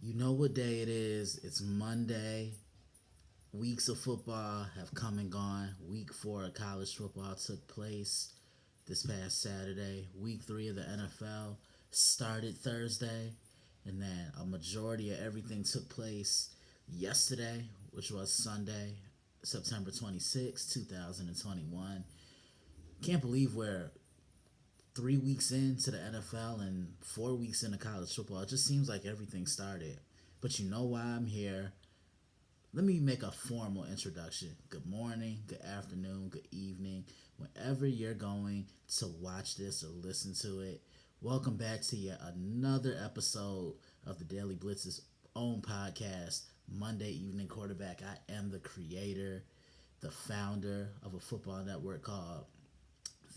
You know what day it is. It's Monday. Weeks of football have come and gone. Week 4 of college football took place this past Saturday. Week 3 of the NFL started Thursday. And then a majority of everything took place yesterday, which was Sunday, September 26, 2021. Can't believe we're 3 weeks into the NFL and 4 weeks into college football. It just seems like everything started. But you know why I'm here. Let me make a formal introduction. Good morning, good afternoon, good evening, wherever you're going to watch this or listen to it. Welcome back to yet another episode of the Daily Blitz's own podcast, Monday Evening Quarterback. I am the creator, the founder of a football network called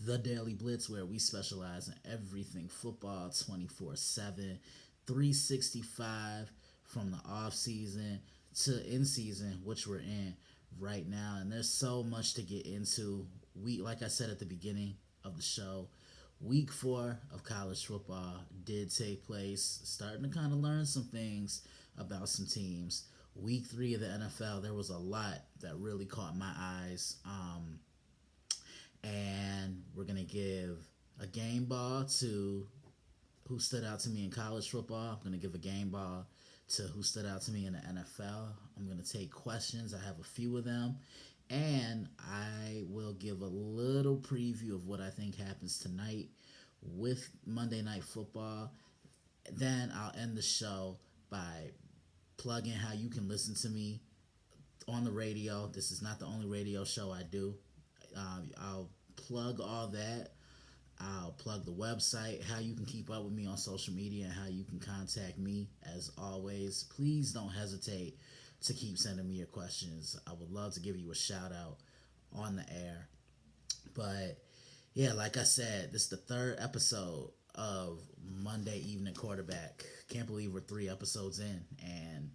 The Daily Blitz, where we specialize in everything football 24/7, 365 from the off season to in season, which we're in right now. And there's so much to get into. Like I said at the beginning of the show, week 4 of college football did take place. Starting to kind of learn some things about some teams. Week 3 of the NFL, there was a lot that really caught my eyes. And we're gonna give a game ball to who stood out to me in college football. I'm gonna give a game ball to who stood out to me in the NFL. I'm gonna take questions. I have a few of them, and I will give a little preview of what I think happens tonight with Monday Night Football. Then I'll end the show by plugging how you can listen to me on the radio. This is not the only radio show I do. I'll plug all that. I'll plug the website, how you can keep up with me on social media, and how you can contact me. As always, please don't hesitate to keep sending me your questions. I would love to give you a shout out on the air. But yeah, like I said, this is the third episode of Monday Evening Quarterback. Can't believe we're 3 episodes in, and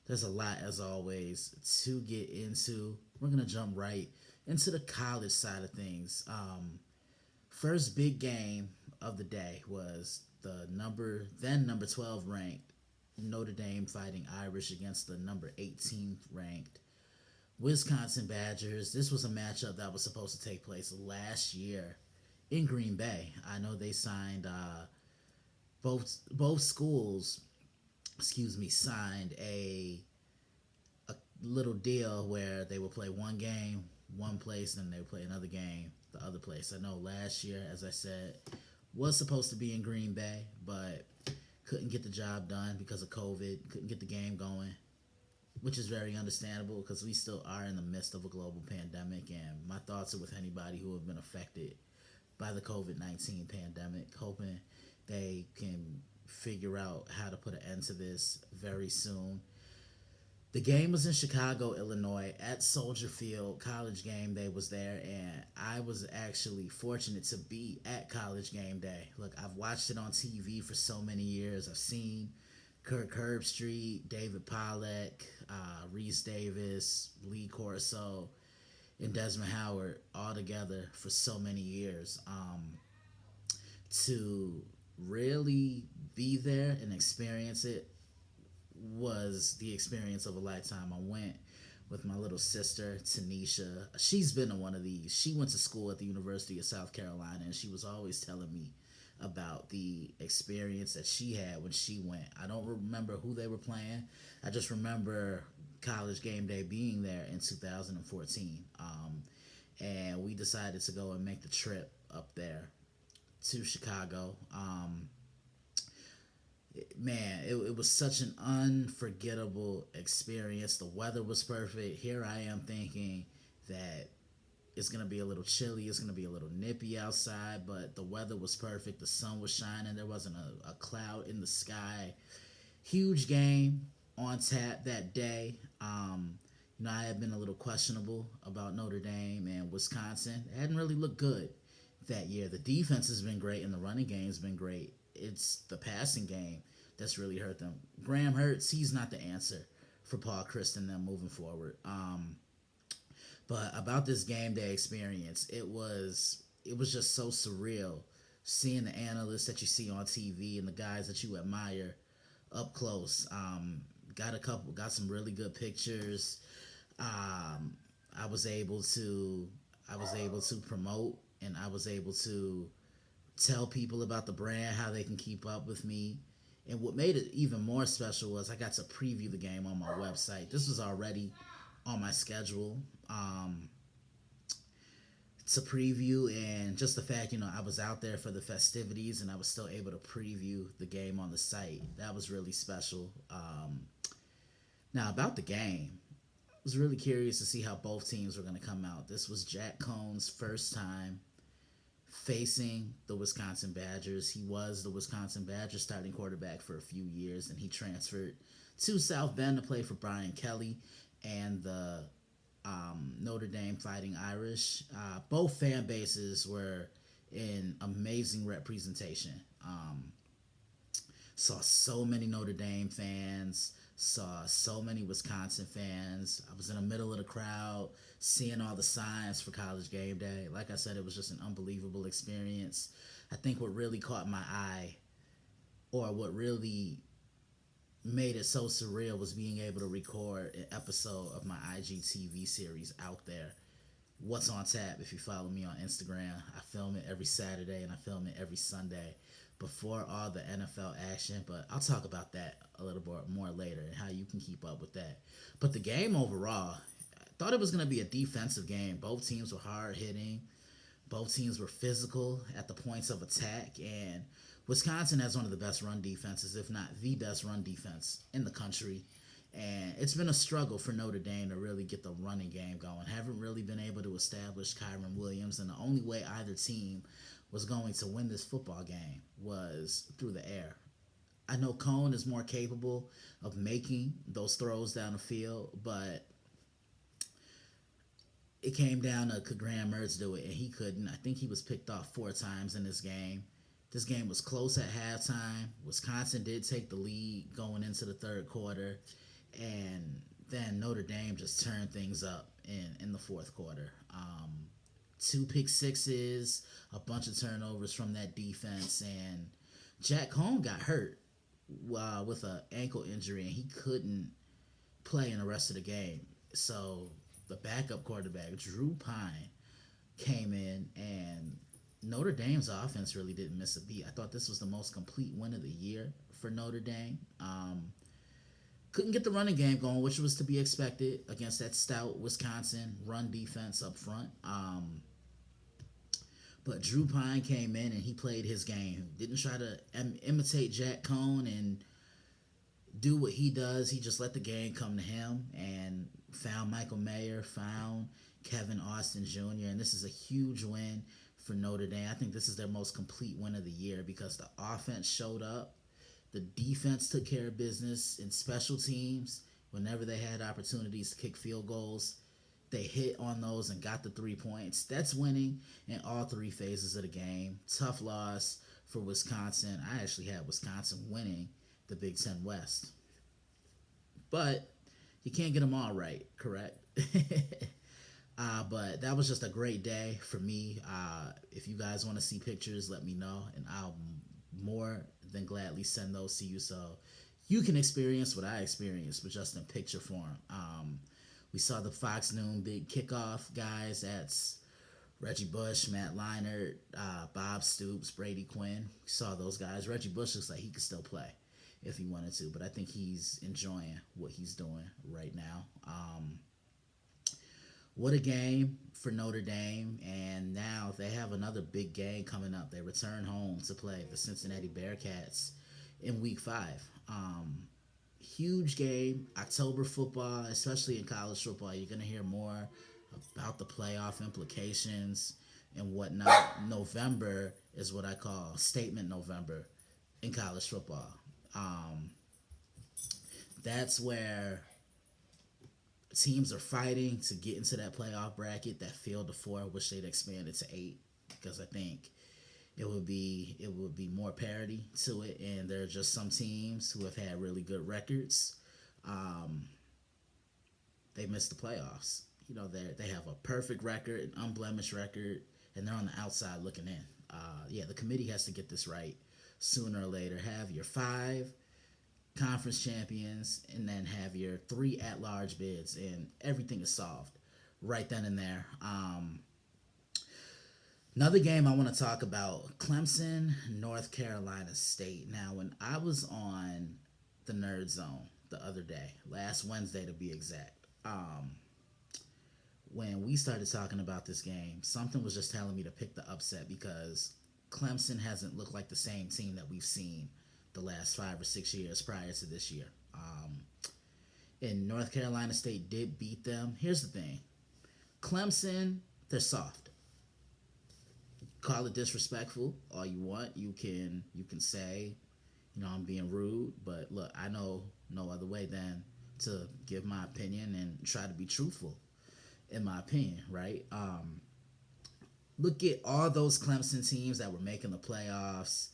there's a lot, as always, to get into. We're going to jump right into the college side of things. First big game of the day was the number 12 ranked Notre Dame Fighting Irish against the number 18th ranked Wisconsin Badgers. This was a matchup that was supposed to take place last year in Green Bay. I know they signed both schools, signed a little deal where they would play one game one place and they would play another game the other place. I know last year, as I said, was supposed to be in Green Bay, but couldn't get the job done because of COVID, couldn't get the game going, which is very understandable because we still are in the midst of a global pandemic, and my thoughts are with anybody who have been affected by the COVID-19 pandemic, hoping they can figure out how to put an end to this very soon. The game was in Chicago, Illinois, at Soldier Field. College Game Day was there, and I was actually fortunate to be at College Game Day. Look, I've watched it on TV for so many years. I've seen Kirk Herbstreit, David Pollack, Reese Davis, Lee Corso, and Desmond Howard all together for so many years. To really be there and experience it was the experience of a lifetime. I went with my little sister, Tanisha. She's been to one of these. She went to school at the University of South Carolina, and she was always telling me about the experience that she had when she went. I don't remember who they were playing. I just remember College Game Day being there in 2014. And we decided to go and make the trip up there to Chicago. Man, it was such an unforgettable experience. The weather was perfect. Here I am thinking that it's going to be a little chilly. It's going to be a little nippy outside, but the weather was perfect. The sun was shining. There wasn't a cloud in the sky. Huge game on tap that day. I had been a little questionable about Notre Dame and Wisconsin. It hadn't really looked good that year. The defense has been great and the running game has been great. It's the passing game that's really hurt them. Graham Hurts, he's not the answer for Paul Chryst and them moving forward. But about this game day experience, it was just so surreal seeing the analysts that you see on TV and the guys that you admire up close. Got some really good pictures. I was able to promote, and I was able to tell people about the brand, how they can keep up with me. And what made it even more special was I got to preview the game on my website. This was already on my schedule to preview, and just the fact, I was out there for the festivities and I was still able to preview the game on the site. That was really special. Now, about the game, I was really curious to see how both teams were going to come out. This was Jack Cohn's first time facing the Wisconsin Badgers. He was the Wisconsin Badgers starting quarterback for a few years, and he transferred to South Bend to play for Brian Kelly and the Notre Dame Fighting Irish. Both fan bases were in amazing representation. Saw so many Notre Dame fans, saw so many Wisconsin fans. I was in the middle of the crowd, seeing all the signs for College Game Day. Like I said, it was just an unbelievable experience. I think what really caught my eye, or what really made it so surreal, was being able to record an episode of my IGTV series Out There. What's on Tap? If you follow me on Instagram, I film it every Saturday and I film it every Sunday before all the NFL action, but I'll talk about that a little bit more later and how you can keep up with that. But the game overall, I thought it was going to be a defensive game. Both teams were hard hitting. Both teams were physical at the points of attack, and Wisconsin has one of the best run defenses, if not the best run defense in the country. And it's been a struggle for Notre Dame to really get the running game going. Haven't really been able to establish Kyren Williams, and the only way either team was going to win this football game was through the air. I know Cohn is more capable of making those throws down the field, but it came down to could Graham Mertz do it, and he couldn't. I think he was picked off 4 times in this game. This game was close at halftime. Wisconsin did take the lead going into the third quarter, and then Notre Dame just turned things up in the fourth quarter. 2 pick sixes, a bunch of turnovers from that defense, and Jack Cohn got hurt with an ankle injury, and he couldn't play in the rest of the game. So the backup quarterback, Drew Pine, came in, and Notre Dame's offense really didn't miss a beat. I thought this was the most complete win of the year for Notre Dame. Couldn't get the running game going, which was to be expected against that stout Wisconsin run defense up front. But Drew Pine came in and he played his game. Didn't try to imitate Jack Cohn and do what he does. He just let the game come to him and found Michael Mayer, found Kevin Austin Jr., and this is a huge win for Notre Dame. I think this is their most complete win of the year because the offense showed up. The defense took care of business in special teams. Whenever they had opportunities to kick field goals, they hit on those and got the 3 points. That's winning in all 3 phases of the game. Tough loss for Wisconsin. I actually had Wisconsin winning the Big Ten West. But you can't get them all right, correct? But that was just a great day for me. If you guys want to see pictures, let me know, and I'll more than gladly send those to you so you can experience what I experienced, but just in picture form. We saw the Fox Noon Big Kickoff guys. That's Reggie Bush, Matt Leinart, Bob Stoops, Brady Quinn. We saw those guys. Reggie Bush looks like he could still play if he wanted to, but I think he's enjoying what he's doing right now. What a game for Notre Dame, and now they have another big game coming up. They return home to play the Cincinnati Bearcats in Week 5. Huge game, October football, especially in college football. You're going to hear more about the playoff implications and whatnot. November is what I call Statement November in college football. That's where teams are fighting to get into that playoff bracket, that field of 4, which they'd expanded to 8, because I think it would be more parity to it, and there are just some teams who have had really good records. They missed the playoffs. They have a perfect record, an unblemished record, and they're on the outside looking in. The committee has to get this right sooner or later. Have your 5 conference champions, and then have your three at-large bids, and everything is solved right then and there. Another game I want to talk about: Clemson, North Carolina State. Now, when I was on the Nerd Zone the other day, last Wednesday to be exact, when we started talking about this game, something was just telling me to pick the upset because Clemson hasn't looked like the same team that we've seen the last 5 or 6 years prior to this year. And North Carolina State did beat them. Here's the thing: Clemson, they're soft. Call it disrespectful all you want. You can say, I'm being rude, but look, I know no other way than to give my opinion and try to be truthful in my opinion, right? Look at all those Clemson teams that were making the playoffs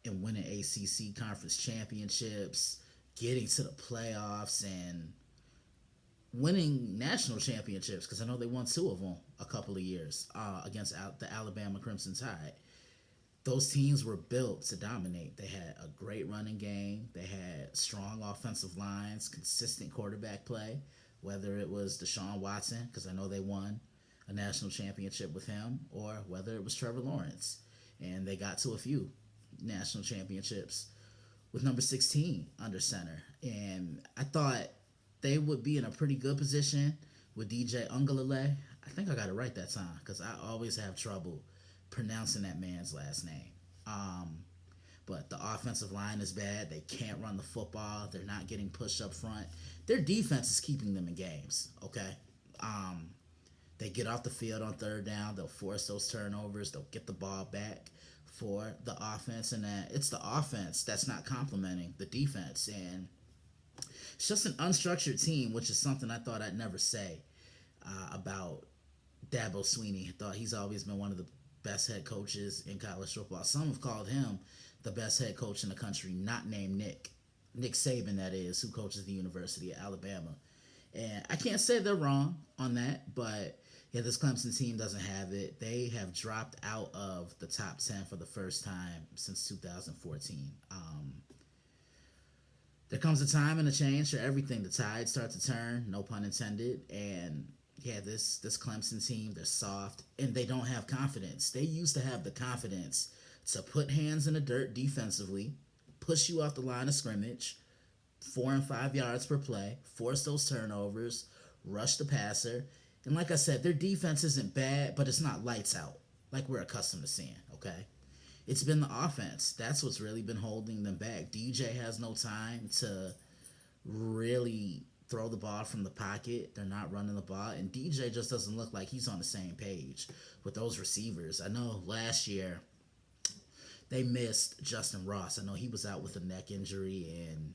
and winning ACC conference championships, getting to the playoffs and winning national championships, because I know they won two of them a couple of years against the Alabama Crimson Tide. Those teams were built to dominate. They had a great running game. They had strong offensive lines, consistent quarterback play, whether it was Deshaun Watson, because I know they won a national championship with him, or whether it was Trevor Lawrence. And they got to a few national championships with number 16 under center. And I thought they would be in a pretty good position with DJ Ungalale. I think I got it right that time because I always have trouble pronouncing that man's last name. But the offensive line is bad. They can't run the football. They're not getting pushed up front. Their defense is keeping them in games, okay? They get off the field on third down. They'll force those turnovers. They'll get the ball back for the offense. And it's the offense that's not complimenting the defense. And it's just an unstructured team, which is something I thought I'd never say about Dabo Swinney. I thought he's always been one of the best head coaches in college football. Some have called him the best head coach in the country, not named Nick Saban, that is, who coaches the University of Alabama. And I can't say they're wrong on that, but yeah, this Clemson team doesn't have it. They have dropped out of the top 10 for the first time since 2014. There comes a time and a change for everything. The tides start to turn, no pun intended, and yeah, this Clemson team, they're soft, and they don't have confidence. They used to have the confidence to put hands in the dirt defensively, push you off the line of scrimmage, 4 and 5 yards per play, force those turnovers, rush the passer. And like I said, their defense isn't bad, but it's not lights out like we're accustomed to seeing, okay? It's been the offense. That's what's really been holding them back. DJ has no time to really throw the ball from the pocket. They're not running the ball. And DJ just doesn't look like he's on the same page with those receivers. I know last year they missed Justin Ross. I know he was out with a neck injury, and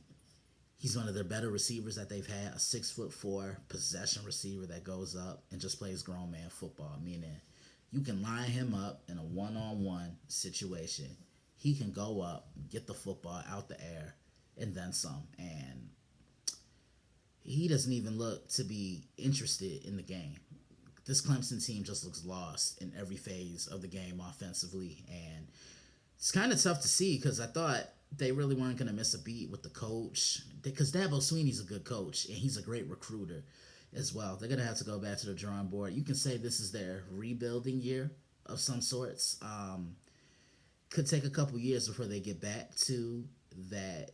he's one of their better receivers that they've had, a 6'4" possession receiver that goes up and just plays grown man football, meaning you can line him up in a one-on-one situation. He can go up, get the football out the air, and then some. And he doesn't even look to be interested in the game. This Clemson team just looks lost in every phase of the game offensively. And it's kind of tough to see because I thought they really weren't going to miss a beat with the coach. Because Dabo Swinney's a good coach, and he's a great recruiter as well. They're going to have to go back to the drawing board. You can say this is their rebuilding year of some sorts. Could take a couple years before they get back to that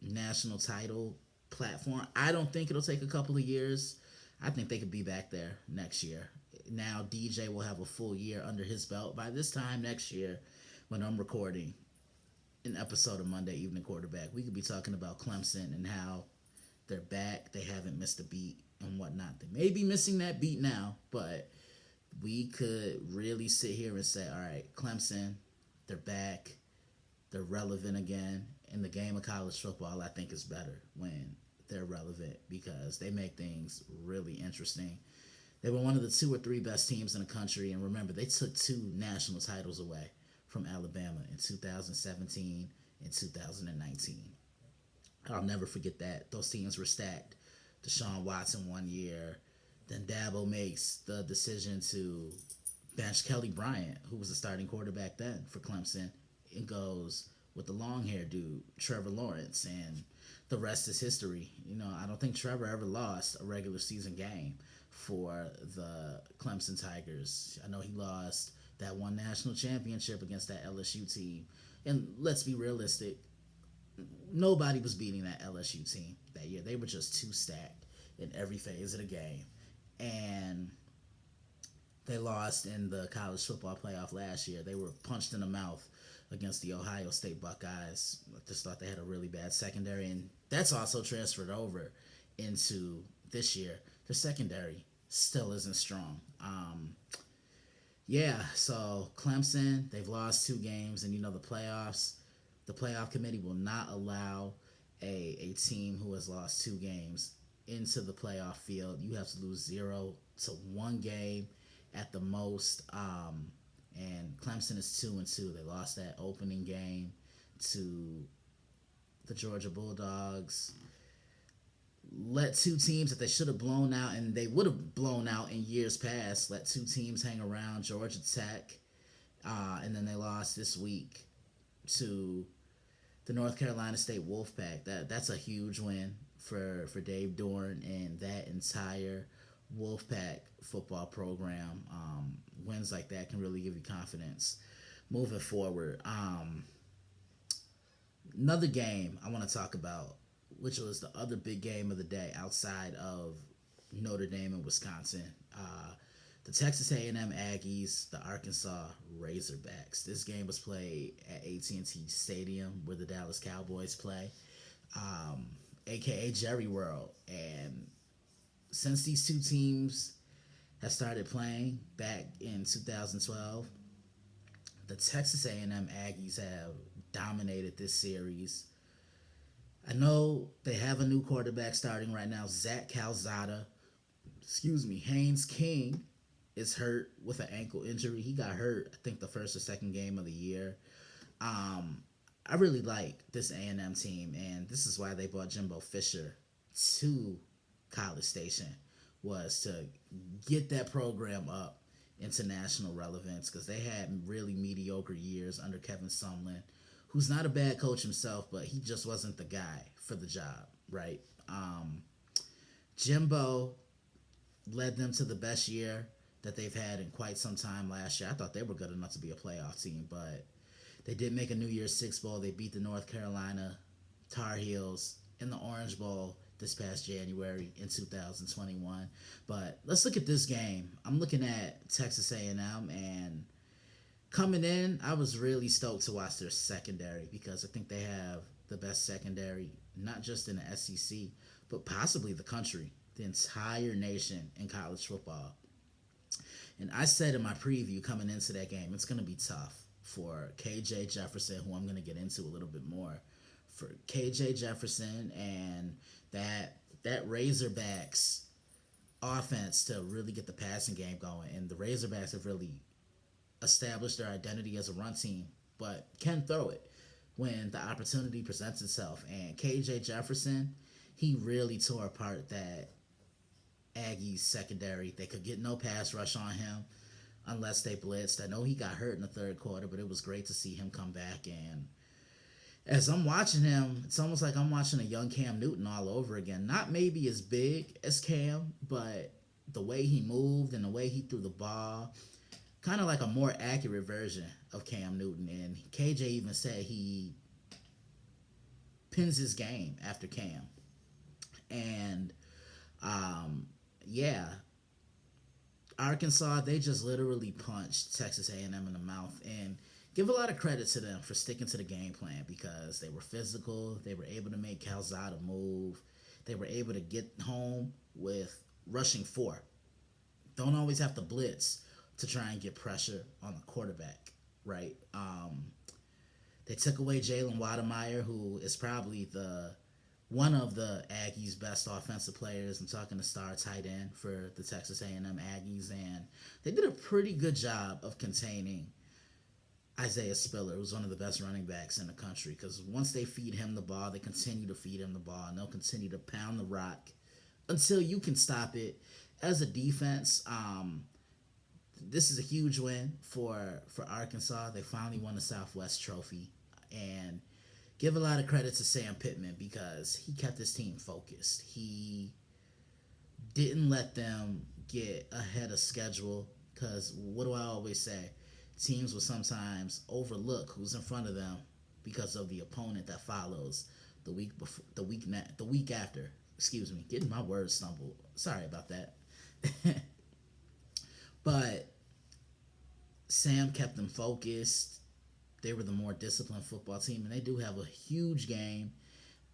national title platform. I don't think it'll take a couple of years. I think they could be back there next year. Now DJ will have a full year under his belt. By this time next year, when I'm recording an episode of Monday Evening Quarterback, we could be talking about Clemson and how they're back. They haven't missed a beat and whatnot. They may be missing that beat now, but we could really sit here and say, all right, Clemson, they're back. They're relevant again. In the game of college football, I think is better when they're relevant because they make things really interesting. They were one of the 2 or 3 best teams in the country, and remember, they took 2 national titles away from Alabama in 2017 and 2019. I'll never forget that. Those teams were stacked. Deshaun Watson 1 year. Then Dabo makes the decision to bench Kelly Bryant, who was the starting quarterback then for Clemson, and goes with the long hair dude, Trevor Lawrence, and the rest is history. I don't think Trevor ever lost a regular season game for the Clemson Tigers. I know he lost that one national championship against that LSU team. And let's be realistic, nobody was beating that LSU team that year. They were just too stacked in every phase of the game. And they lost in the college football playoff last year. They were punched in the mouth against the Ohio State Buckeyes. I just thought they had a really bad secondary, and that's also transferred over into this year. Their secondary still isn't strong. Yeah, so Clemson, they've lost 2 games, and the playoff committee will not allow a team who has lost 2 games into the playoff field. You have to lose 0 to 1 game at the most. And Clemson is 2-2. They lost that opening game to the Georgia Bulldogs. Let 2 teams that they should have blown out, and they would have blown out in years past, let 2 teams hang around, Georgia Tech, and then they lost this week to the North Carolina State Wolfpack. That's a huge win for Dave Doeren and that entire Wolfpack football program. Wins like that can really give you confidence moving forward. Another game I want to talk about, which was the other big game of the day outside of Notre Dame and Wisconsin. The Texas A&M Aggies, the Arkansas Razorbacks. This game was played at AT&T Stadium where the Dallas Cowboys play, aka Jerry World. And since these 2 teams have started playing back in 2012, the Texas A&M Aggies have dominated this series. I know they have a new quarterback starting right now, Zach Calzada. Haynes King is hurt with an ankle injury. He got hurt, I think, the first or second game of the year. I really like this A&M team, and this is why they brought Jimbo Fisher to College Station, was to get that program up into national relevance, because they had really mediocre years under Kevin Sumlin, who's not a bad coach himself, but he just wasn't the guy for the job, right? Jimbo led them to the best year that they've had in quite some time last year. I thought they were good enough to be a playoff team, but they did make a New Year's Six Bowl. They beat the North Carolina Tar Heels in the Orange Bowl this past January in 2021. But let's look at this game. I'm looking at Texas A&M, and coming in, I was really stoked to watch their secondary, because I think they have the best secondary, not just in the SEC, but possibly the country, the entire nation in college football. And I said in my preview coming into that game, it's going to be tough for KJ Jefferson, who I'm going to get into a little bit more, for KJ Jefferson and that Razorbacks offense to really get the passing game going. And the Razorbacks have really established their identity as a run team, but can throw it when the opportunity presents itself. And KJ Jefferson, he really tore apart that Aggies secondary. They could get no pass rush on him unless they blitzed. I know he got hurt in the third quarter, but it was great to see him come back. And as I'm watching him, it's almost like I'm watching a young Cam Newton all over again. Not maybe as big as Cam, but the way he moved and the way he threw the ball, kind of like a more accurate version of Cam Newton. And KJ even said he pins his game after Cam. And yeah, Arkansas, they just literally punched Texas A&M in the mouth, and give a lot of credit to them for sticking to the game plan, because they were physical. They were able to make Calzada move. They were able to get home with rushing 4. Don't always have to blitz to try and get pressure on the quarterback, right? They took away Jalen Wademeyer, who is probably one of the Aggies' best offensive players. I'm talking the star tight end for the Texas A&M Aggies, and they did a pretty good job of containing Isaiah Spiller, who's one of the best running backs in the country, because once they feed him the ball, they continue to feed him the ball, and they'll continue to pound the rock until you can stop it. As a defense, this is a huge win for Arkansas. They finally won the Southwest Trophy. And give a lot of credit to Sam Pittman because he kept his team focused. He didn't let them get ahead of schedule because what do I always say? Teams will sometimes overlook who's in front of them because of the opponent that follows the week before, the week after. Excuse me, getting my words stumbled. Sorry about that. But Sam kept them focused. They were the more disciplined football team, and they do have a huge game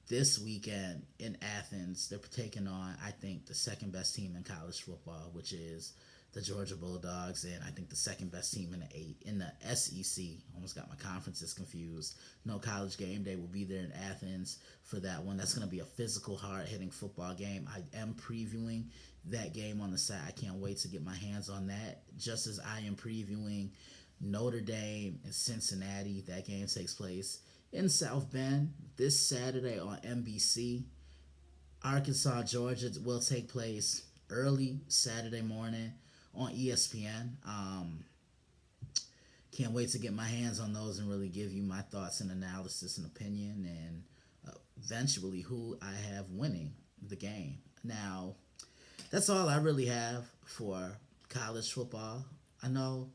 this weekend in Athens. They're taking on, I think, the second best team in college football, which is the Georgia Bulldogs, and I think the second best team in the SEC. Almost got my conferences confused. No College Game Day will be there in Athens for that one. That's going to be a physical, hard-hitting football game. I am previewing that game on the side. I can't wait to get my hands on that. Just as I am previewing Notre Dame and Cincinnati. That game takes place in South Bend this Saturday on NBC. Arkansas, Georgia will take place early Saturday morning on ESPN. Can't wait to get my hands on those and really give you my thoughts and analysis and opinion and eventually who I have winning the game. Now, that's all I really have for college football. I know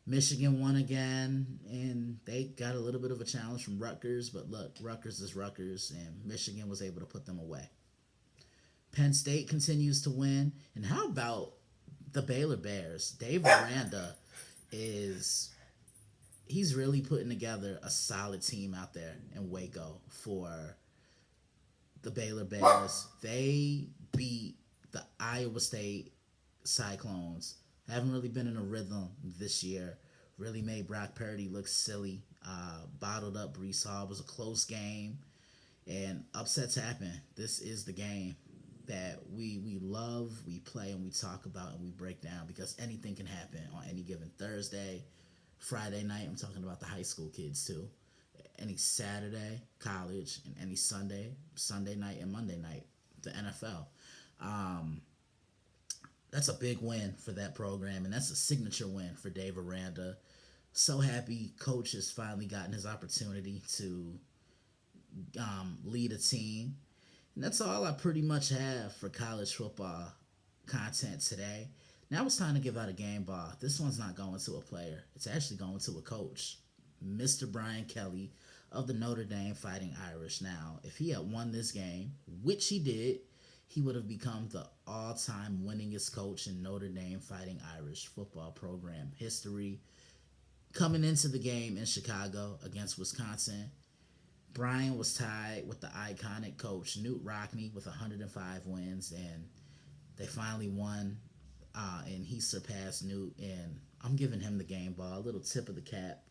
Michigan won again, and they got a little bit of a challenge from Rutgers, but look, Rutgers is Rutgers, and Michigan was able to put them away. Penn State continues to win, and how about the Baylor Bears? Dave Aranda he's really putting together a solid team out there in Waco for the Baylor Bears. They beat the Iowa State Cyclones. Haven't really been in a rhythm this year. Really made Brock Purdy look silly. Bottled up Breece Hall. It was a close game. And upsets happen. This is the game that we love, we play, and we talk about, and we break down because anything can happen on any given Thursday, Friday night. I'm talking about the high school kids too. Any Saturday, college, and any Sunday night, and Monday night, the NFL. That's a big win for that program, and that's a signature win for Dave Aranda. So happy Coach has finally gotten his opportunity to lead a team. And that's all I pretty much have for college football content today. Now it's time to give out a game ball. This one's not going to a player. It's actually going to a coach, Mr. Brian Kelly of the Notre Dame Fighting Irish. Now, if he had won this game, which he did, he would have become the all-time winningest coach in Notre Dame Fighting Irish football program history. Coming into the game in Chicago against Wisconsin, Brian was tied with the iconic coach Knute Rockne with 105 wins, and they finally won, and he surpassed Knute, and I'm giving him the game ball. A little tip of the cap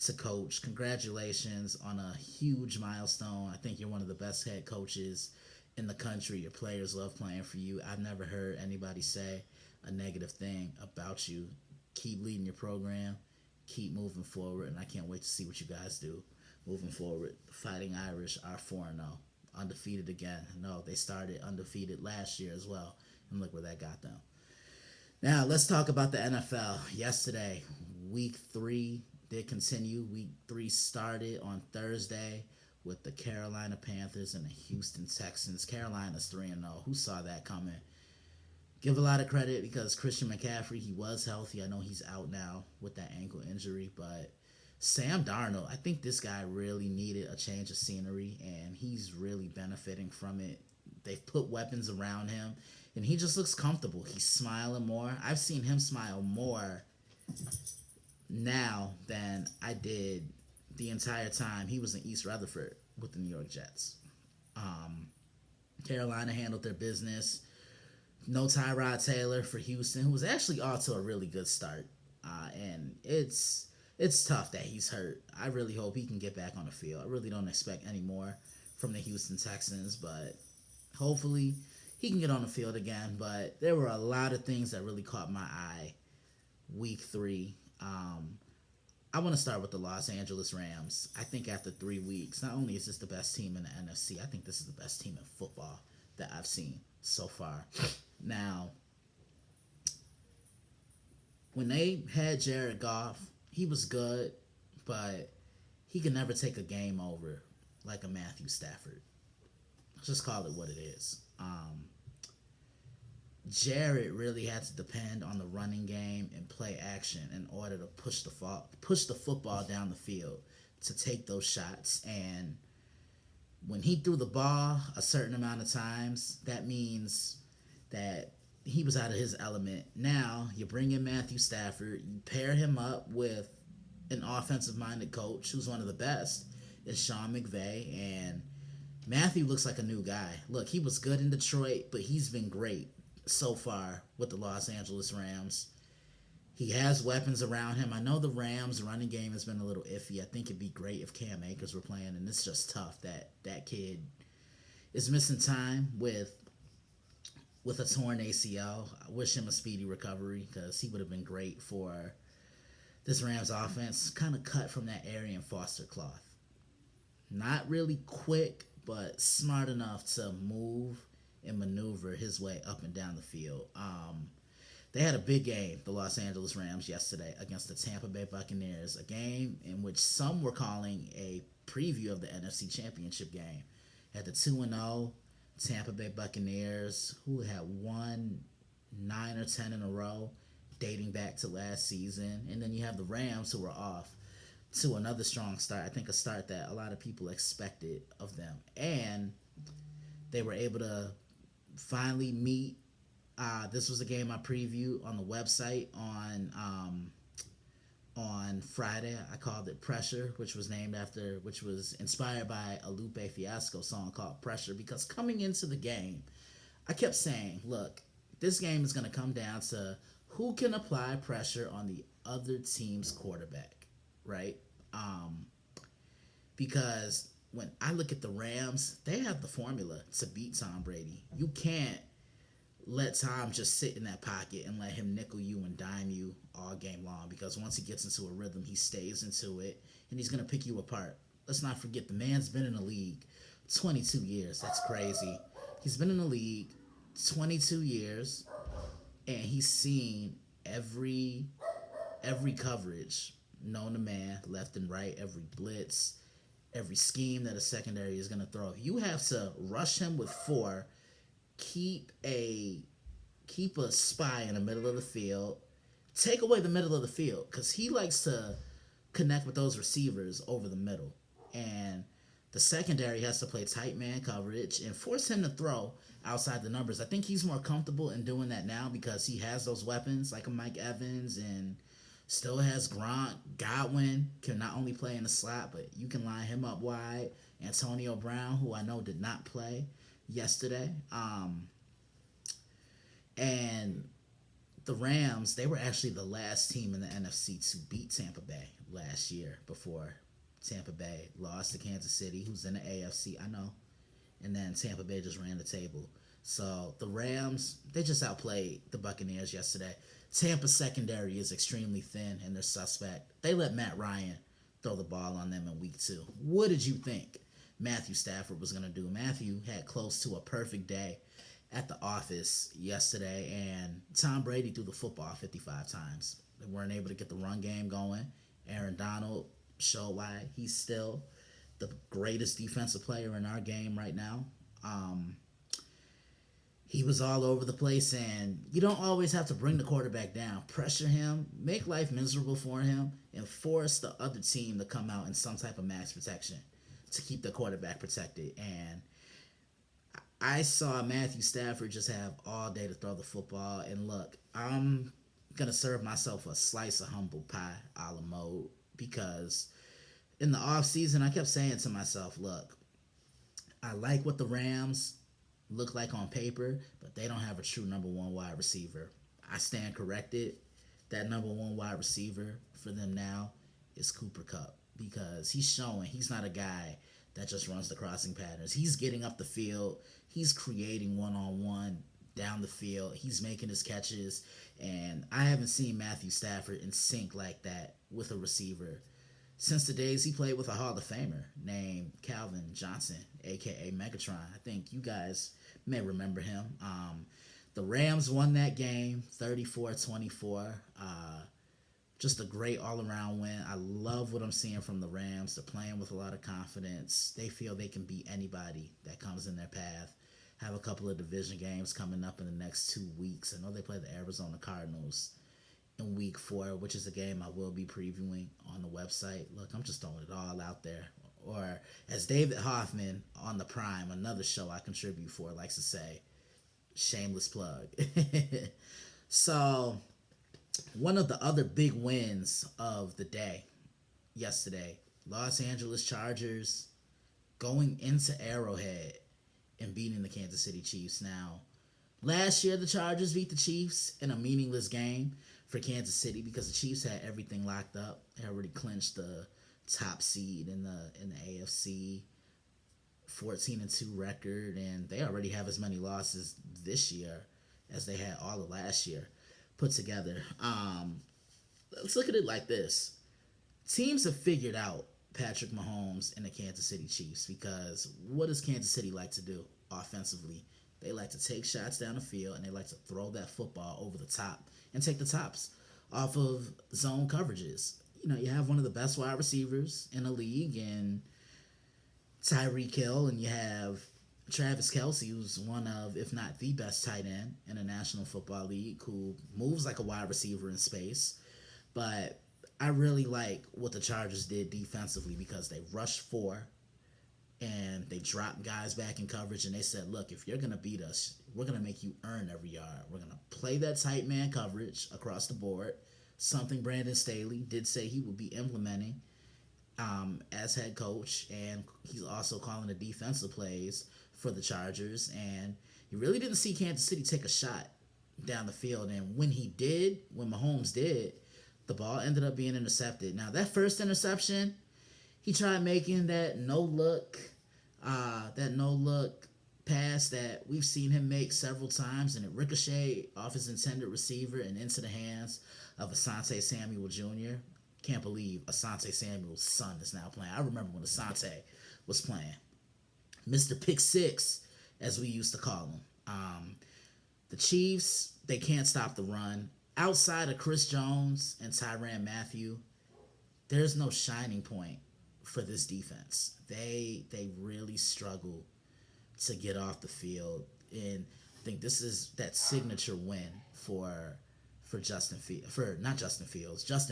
to Coach. Congratulations on a huge milestone. I think you're one of the best head coaches in the country. Your players love playing for you. I've never heard anybody say a negative thing about you. Keep leading your program. Keep moving forward, and I can't wait to see what you guys do moving forward. Fighting Irish are 4-0, undefeated again. No, they started undefeated last year as well, and look where that got them. Now, let's talk about the NFL. Yesterday, Week 3 did continue. Week 3 started on Thursday with the Carolina Panthers and the Houston Texans. Carolina's 3-0. Who saw that coming? Give a lot of credit because Christian McCaffrey, he was healthy. I know he's out now with that ankle injury, but Sam Darnold, I think this guy really needed a change of scenery, and he's really benefiting from it. They've put weapons around him, and he just looks comfortable. He's smiling more. I've seen him smile more now than I did the entire time he was in East Rutherford with the New York Jets. Carolina handled their business. No Tyrod Taylor for Houston, who was actually off to a really good start. And it's tough that he's hurt. I really hope he can get back on the field. I really don't expect any more from the Houston Texans, but hopefully he can get on the field again. But there were a lot of things that really caught my eye Week 3. I want to start with the Los Angeles Rams. I think after 3 weeks, not only is this the best team in the NFC, I think this is the best team in football that I've seen so far. Now, when they had Jared Goff, he was good, but he can never take a game over like a Matthew Stafford. Let's just call it what it is. Jared really had to depend on the running game and play action in order to push the football down the field to take those shots. And when he threw the ball a certain amount of times, that means that he was out of his element. Now you bring in Matthew Stafford, you pair him up with an offensive-minded coach who's one of the best, is Sean McVay, and Matthew looks like a new guy. Look, he was good in Detroit, but he's been great so far with the Los Angeles Rams. He has weapons around him. I know the Rams' running game has been a little iffy. I think it'd be great if Cam Akers were playing, and it's just tough that that kid is missing time with a torn ACL. I wish him a speedy recovery because he would have been great for this Rams offense. Kind of cut from that Arian Foster cloth. Not really quick, but smart enough to move and maneuver his way up and down the field. They had a big game, the Los Angeles Rams, yesterday against the Tampa Bay Buccaneers, a game in which some were calling a preview of the NFC Championship game. Had the 2-0 Tampa Bay Buccaneers, who had won 9 or 10 in a row, dating back to last season. And then you have the Rams, who were off to another strong start. I think a start that a lot of people expected of them. And they were able to finally meet. This was a game I previewed on the website on Friday. I called it Pressure, which was inspired by a Lupe Fiasco song called Pressure, because coming into the game, I kept saying, look, this game is going to come down to who can apply pressure on the other team's quarterback, right? Because when I look at the Rams, they have the formula to beat Tom Brady. You can't let Tom just sit in that pocket and let him nickel you and dime you all game long, because once he gets into a rhythm, he stays into it, and he's going to pick you apart. Let's not forget, the man's been in the league 22 years. That's crazy. He's been in the league 22 years, and he's seen every coverage known to man, left and right, every blitz, every scheme that a secondary is going to throw. You have to rush him with 4, keep a spy in the middle of the field, take away the middle of the field, because he likes to connect with those receivers over the middle, and the secondary has to play tight man coverage and force him to throw outside the numbers. I think he's more comfortable in doing that now because he has those weapons like a Mike Evans, and still has Gronk. Godwin can not only play in the slot, but you can line him up wide. Antonio Brown, who I know did not play yesterday. And the Rams, they were actually the last team in the NFC to beat Tampa Bay last year before Tampa Bay lost to Kansas City, who's in the AFC, I know. And then Tampa Bay just ran the table. So the Rams, they just outplayed the Buccaneers yesterday. Tampa's secondary is extremely thin, and they're suspect. They let Matt Ryan throw the ball on them in week 2. What did you think Matthew Stafford was going to do? Matthew had close to a perfect day at the office yesterday, and Tom Brady threw the football 55 times. They weren't able to get the run game going. Aaron Donald showed why he's still the greatest defensive player in our game right now. He was all over the place, and you don't always have to bring the quarterback down. Pressure him, make life miserable for him, and force the other team to come out in some type of max protection to keep the quarterback protected. And I saw Matthew Stafford just have all day to throw the football. And look, I'm going to serve myself a slice of humble pie a la mode, because in the offseason, I kept saying to myself, look, I like what the Rams look like on paper, but they don't have a true number 1 wide receiver. I stand corrected. That number 1 wide receiver for them now is Cooper Kupp, because he's showing he's not a guy that just runs the crossing patterns. He's getting up the field. He's creating one-on-one down the field. He's making his catches, and I haven't seen Matthew Stafford in sync like that with a receiver since the days he played with a Hall of Famer named Calvin Johnson, a.k.a. Megatron. I think you guys may remember him. The Rams won that game 34-24. Just a great all around win. I love what I'm seeing from the Rams. They're playing with a lot of confidence. They feel they can beat anybody that comes in their path. Have a couple of division games coming up in the next 2 weeks. I know they play the Arizona Cardinals in week 4, which is a game I will be previewing on the website. Look, I'm just throwing it all out there. Or as David Hoffman on the Prime, another show I contribute for, likes to say, shameless plug. So, one of the other big wins of the day yesterday, Los Angeles Chargers going into Arrowhead and beating the Kansas City Chiefs. Now, last year the Chargers beat the Chiefs in a meaningless game for Kansas City because the Chiefs had everything locked up. They already clinched the top seed in the AFC, 14-2 record, and they already have as many losses this year as they had all of last year put together. Let's look at it like this. Teams have figured out Patrick Mahomes and the Kansas City Chiefs because what does Kansas City like to do offensively? They like to take shots down the field and they like to throw that football over the top and take the tops off of zone coverages. You know, you have one of the best wide receivers in the league and Tyreek Hill, and you have Travis Kelce, who's one of, if not the best tight end in the National Football League, who moves like a wide receiver in space. But I really like what the Chargers did defensively because they rushed 4 and they dropped guys back in coverage and they said, look, if you're going to beat us, we're going to make you earn every yard. We're going to play that tight man coverage across the board, something Brandon Staley did say he would be implementing as head coach, and he's also calling the defensive plays for the Chargers. And you really didn't see Kansas City take a shot down the field. And when he did, when Mahomes did, the ball ended up being intercepted. Now, that first interception, he tried making that no look pass that we've seen him make several times, and it ricocheted off his intended receiver and into the hands of Asante Samuel Jr. Can't believe Asante Samuel's son is now playing. I remember when Asante was playing. Mr. Pick Six, as we used to call him. The Chiefs, they can't stop the run. Outside of Chris Jones and Tyrann Mathieu, there's no shining point for this defense. They really struggle to get off the field, and I think this is that signature win for Justin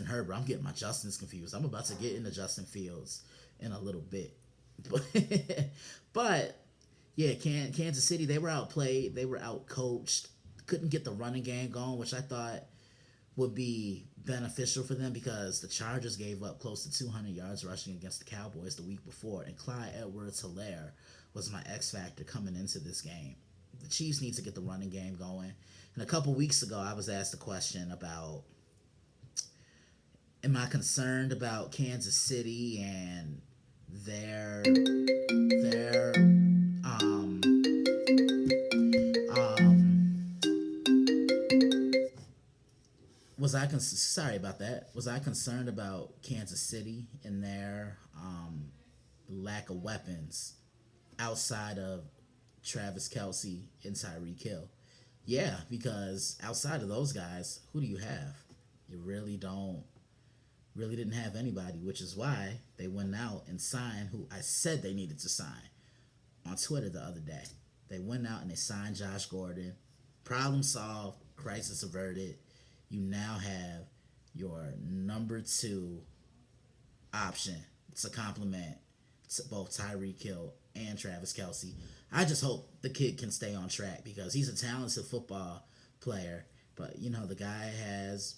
Herbert. I'm getting my Justins confused. I'm about to get into Justin Fields in a little bit, but yeah, Kansas City, they were outplayed, they were outcoached, couldn't get the running game going, which I thought would be beneficial for them because the Chargers gave up close to 200 yards rushing against the Cowboys the week before, and Clyde Edwards-Helaire was my X factor coming into this game. The Chiefs need to get the running game going. And a couple weeks ago, I was asked a question about, am I concerned about Kansas City and their um sorry about that. Was I concerned about Kansas City and their lack of weapons outside of Travis Kelce and Tyreek Hill? Yeah, because outside of those guys, who do you have? You really didn't have anybody, which is why they went out and signed who I said they needed to sign on Twitter the other day. They went out and they signed Josh Gordon. Problem solved, crisis averted. You now have your number 2 option to complement to both Tyreek Hill and Travis Kelce. I just hope the kid can stay on track because he's a talented football player, but you know, the guy has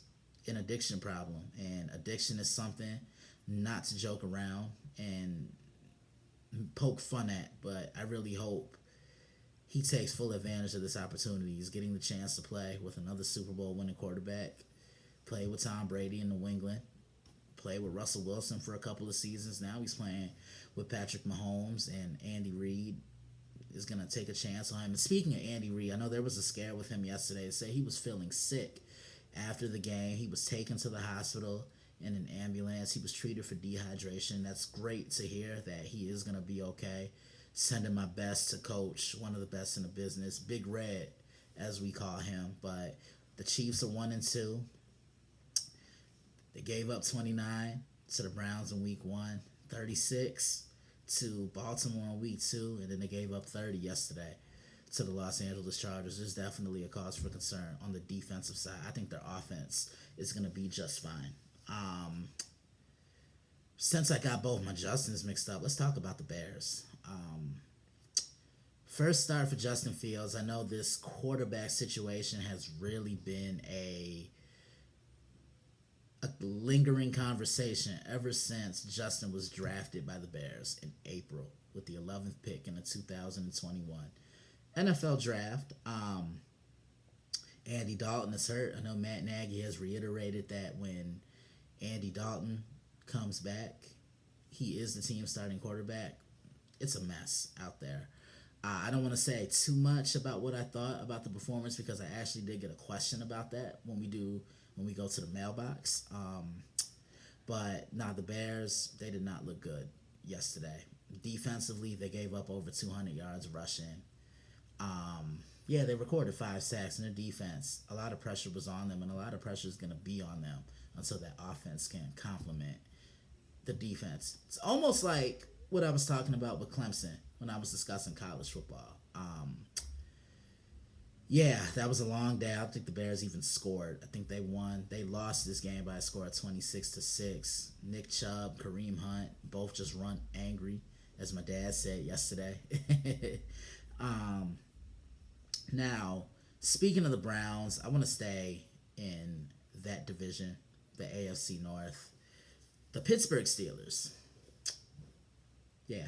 an addiction problem, and addiction is something not to joke around and poke fun at, but I really hope he takes full advantage of this opportunity. He's getting the chance to play with another Super Bowl winning quarterback, play with Tom Brady in New England, play with Russell Wilson for a couple of seasons. Now he's playing with Patrick Mahomes, and Andy Reid is going to take a chance on him. And speaking of Andy Reid, I know there was a scare with him yesterday to say he was feeling sick after the game. He was taken to the hospital in an ambulance. He was treated for dehydration. That's great to hear that he is going to be okay. Sending my best to Coach, one of the best in the business, Big Red, as we call him. But the Chiefs are 1-2. They gave up 29 to the Browns in week 1, 36 to Baltimore in week 2, and then they gave up 30 yesterday to the Los Angeles Chargers. There's definitely a cause for concern on the defensive side. I think their offense is going to be just fine. Since I got both my Justins mixed up, let's talk about the Bears. First start for Justin Fields. I know this quarterback situation has really been a lingering conversation ever since Justin was drafted by the Bears in April with the 11th pick in the 2021 NFL draft. Andy Dalton is hurt. I know Matt Nagy has reiterated that when Andy Dalton comes back, he is the team's starting quarterback. It's a mess out there. I don't want to say too much about what I thought about the performance because I actually did get a question about that when we go to the mailbox. But the Bears, they did not look good yesterday. Defensively, they gave up over 200 yards rushing. They recorded 5 sacks in their defense. A lot of pressure was on them, and a lot of pressure is going to be on them until that offense can complement the defense. It's almost like what I was talking about with Clemson when I was discussing college football. That was a long day. I don't think the Bears even scored. I think they won. They lost this game by a score of 26-6. Nick Chubb, Kareem Hunt, both just run angry, as my dad said yesterday. Now, speaking of the Browns, I want to stay in that division, the AFC North. The Pittsburgh Steelers. Yeah.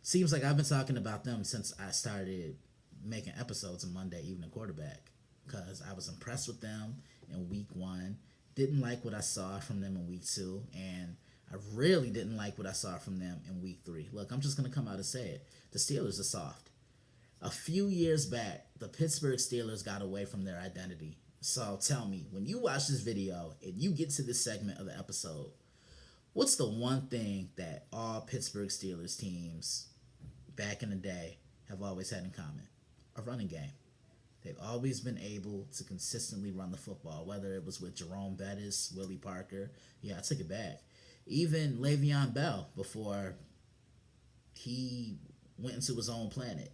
Seems like I've been talking about them since I started making episodes of Monday Evening Quarterback because I was impressed with them in week 1. Didn't like what I saw from them in week 2, and I really didn't like what I saw from them in week 3. Look, I'm just going to come out and say it. The Steelers are soft. A few years back, the Pittsburgh Steelers got away from their identity. So tell me, when you watch this video and you get to this segment of the episode, what's the one thing that all Pittsburgh Steelers teams back in the day have always had in common? A running game. They've always been able to consistently run the football, whether it was with Jerome Bettis, Willie Parker. Yeah, I took it back. Even Le'Veon Bell before he went into his own planet.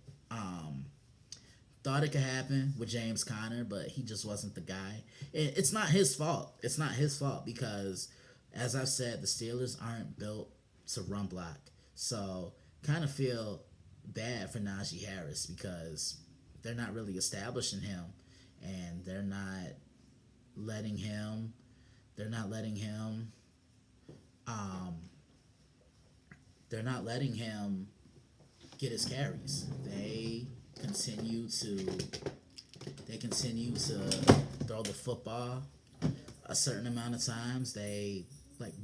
Thought it could happen with James Conner, but he just wasn't the guy. It's not his fault. It's not his fault because, as I've said, the Steelers aren't built to run block. So, kind of feel bad for Najee Harris because they're not really establishing him, and they're not letting him get his carries. They continue to throw the football a certain amount of times. They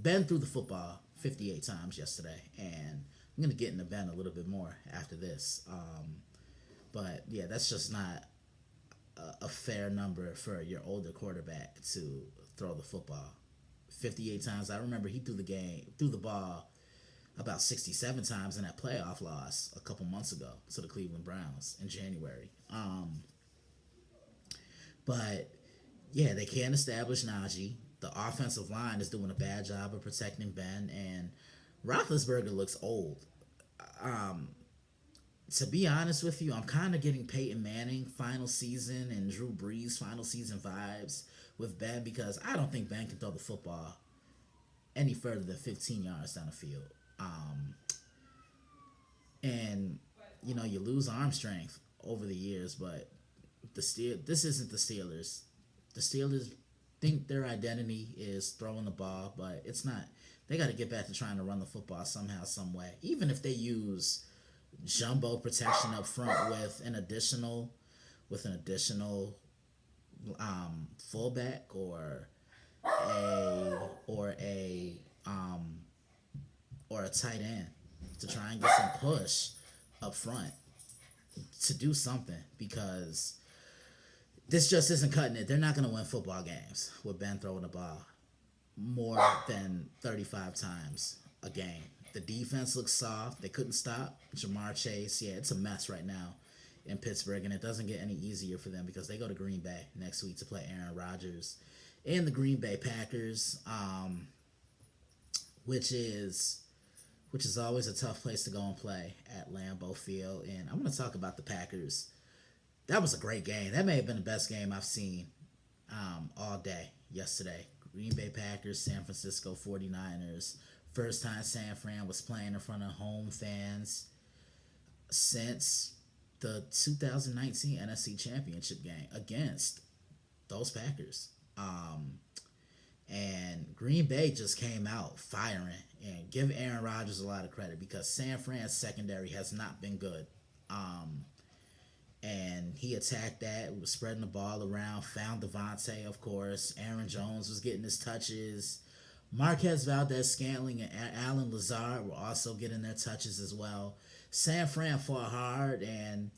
Ben threw the football 58 times yesterday, and I'm gonna get into Ben a little bit more after this. But yeah, that's just not a fair number for your older quarterback to throw the football 58 times. I remember he threw the ball about 67 times in that playoff loss a couple months ago to the Cleveland Browns in January. But yeah, they can't establish Najee. The offensive line is doing a bad job of protecting Ben, and Roethlisberger looks old. To be honest with you, I'm kind of getting Peyton Manning final season and Drew Brees final season vibes with Ben because I don't think Ben can throw the football any further than 15 yards down the field. And you lose arm strength over the years, but this isn't the Steelers. The Steelers think their identity is throwing the ball, but it's not. They got to get back to trying to run the football somehow, some way. Even if they use jumbo protection up front with an additional fullback or a tight end to try and get some push up front to do something, because this just isn't cutting it. They're not going to win football games with Ben throwing the ball more than 35 times a game. The defense looks soft. They couldn't stop Jamar Chase. Yeah, it's a mess right now in Pittsburgh, and it doesn't get any easier for them because they go to Green Bay next week to play Aaron Rodgers and the Green Bay Packers, which is always a tough place to go and play at Lambeau Field. And I'm going to talk about the Packers. That was a great game. That may have been the best game I've seen all day yesterday. Green Bay Packers, San Francisco 49ers. First time San Fran was playing in front of home fans since the 2019 NFC Championship game against those Packers. And Green Bay just came out firing, and give Aaron Rodgers a lot of credit because San Fran's secondary has not been good. And he attacked that, was spreading the ball around, found Devontae, of course. Aaron Jones was getting his touches. Marquez Valdez-Scantling and Alan Lazard were also getting their touches as well. San Fran fought hard, and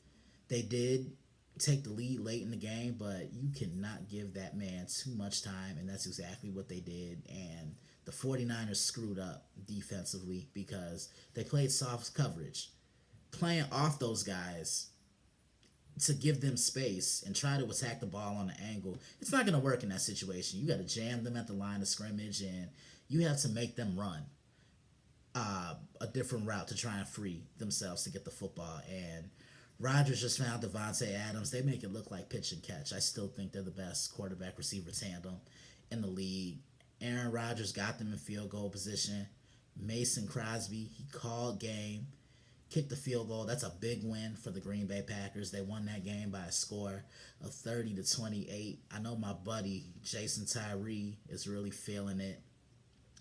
they did take the lead late in the game, but you cannot give that man too much time, and that's exactly what they did. And the 49ers screwed up defensively because they played soft coverage. Playing off those guys to give them space and try to attack the ball on the angle, it's not going to work in that situation. You got to jam them at the line of scrimmage, and you have to make them run a different route to try and free themselves to get the football. And Rodgers just found Devontae Adams. They make it look like pitch and catch. I still think they're the best quarterback receiver tandem in the league. Aaron Rodgers got them in field goal position. Mason Crosby, he called game, kicked the field goal. That's a big win for the Green Bay Packers. They won that game by a score of 30-28. I know my buddy Jason Tyree is really feeling it.